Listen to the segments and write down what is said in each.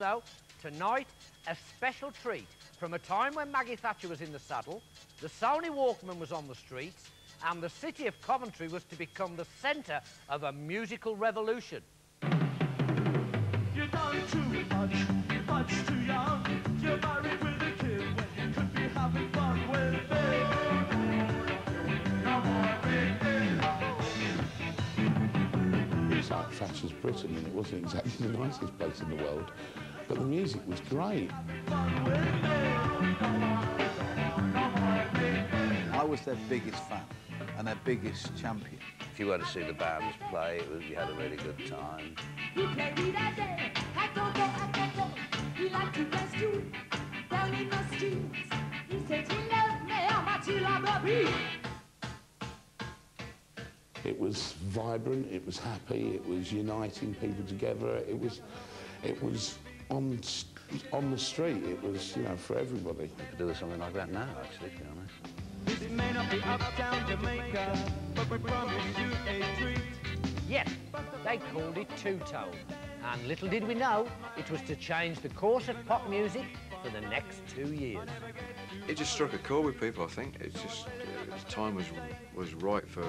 though, tonight, a special treat. From a time when Maggie Thatcher was in the saddle, the Sony Walkman was on the streets, and the city of Coventry was to become the centre of a musical revolution. You're done too much too young. You're married with a kid when you could be having fun with me. Come on, baby. It's like Thatcher's Britain, and it wasn't exactly the nicest place in the world, but the music was great. I was their biggest fan and their biggest champion. If you were to see the bands play, you had a really good time. We play it all day, I don't go. We like to dance too, down in the streets. He said he loved me, how much he loved me. It was vibrant, it was happy, it was uniting people together. It was on the street. It was, you know, for everybody. We could do with something like that now, actually, to be honest. It may not be uptown Jamaica, but we promise you a treat. Yes, they called it two-tone. And little did we know, it was to change the course of pop music for the next 2 years. It just struck a chord with people, I think. It's just, the time was right for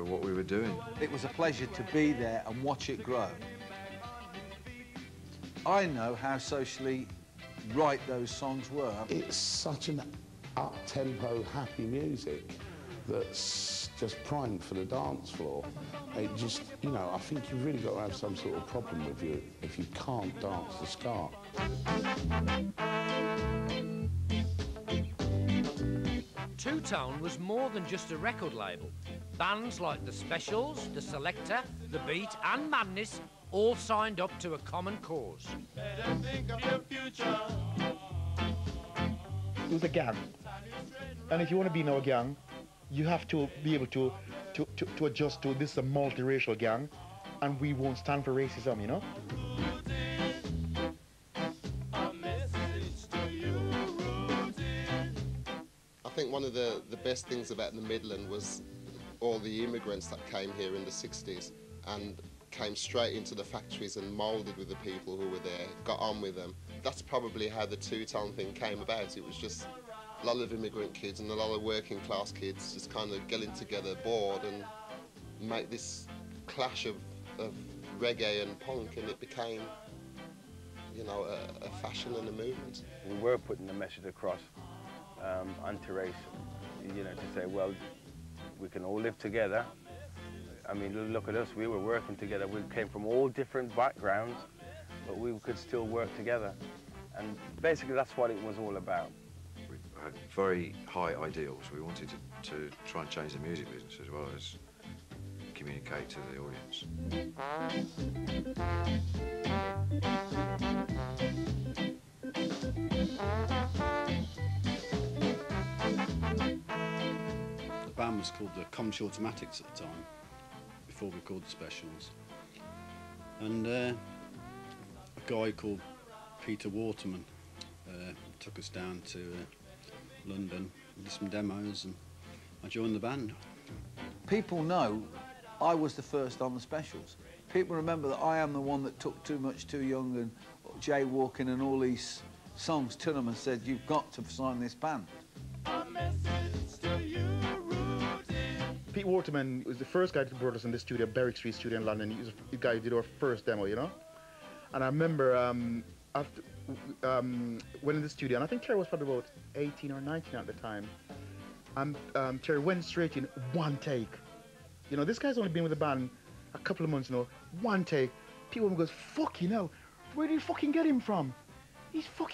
what we were doing. It was a pleasure to be there and watch it grow. I know how socially right those songs were. It's such an up-tempo, happy music that's just primed for the dance floor. It just, you know, I think you've really got to have some sort of problem with you if you can't dance the ska. Two-Tone was more than just a record label. Bands like The Specials, The Selector, The Beat and Madness all signed up to a common cause. Better think of your future. It was a gang. And if you want to be in our gang, you have to be able to adjust to this is a multiracial gang, and we won't stand for racism, you know? I think one of the best things about the Midland was all the immigrants that came here in the 60s and came straight into the factories and moulded with the people who were there, got on with them. That's probably how the two-tone thing came about. It was just a lot of immigrant kids and a lot of working class kids just kind of getting together, bored, and make this clash of reggae and punk, and it became, you know, a fashion and a movement. We were putting the message across, anti-race, you know, to say, well, we can all live together. I mean, look at us, we were working together. We came from all different backgrounds, but we could still work together. And basically, that's what it was all about. We had very high ideals. We wanted to try and change the music business as well as communicate to the audience. The band was called the Coventry Automatics at the time, before we called the Specials. And a guy called Peter Waterman took us down to London, did some demos, and I joined the band. People know I was the first on the Specials. People remember that I am the one that took Too Much Too Young and Jaywalking and all these songs to them and said, you've got to sign this band. A message to you, Pete Waterman was the first guy that brought us in the studio, Berwick Street studio in London. He was the guy who did our first demo, you know? And I remember after, went in the studio, and I think Terry was probably about 18 or 19 at the time. And Terry went straight in, one take. You know, this guy's only been with the band a couple of months, you know, one take. People goes, fuck, you know, where did you fucking get him from? He's fucking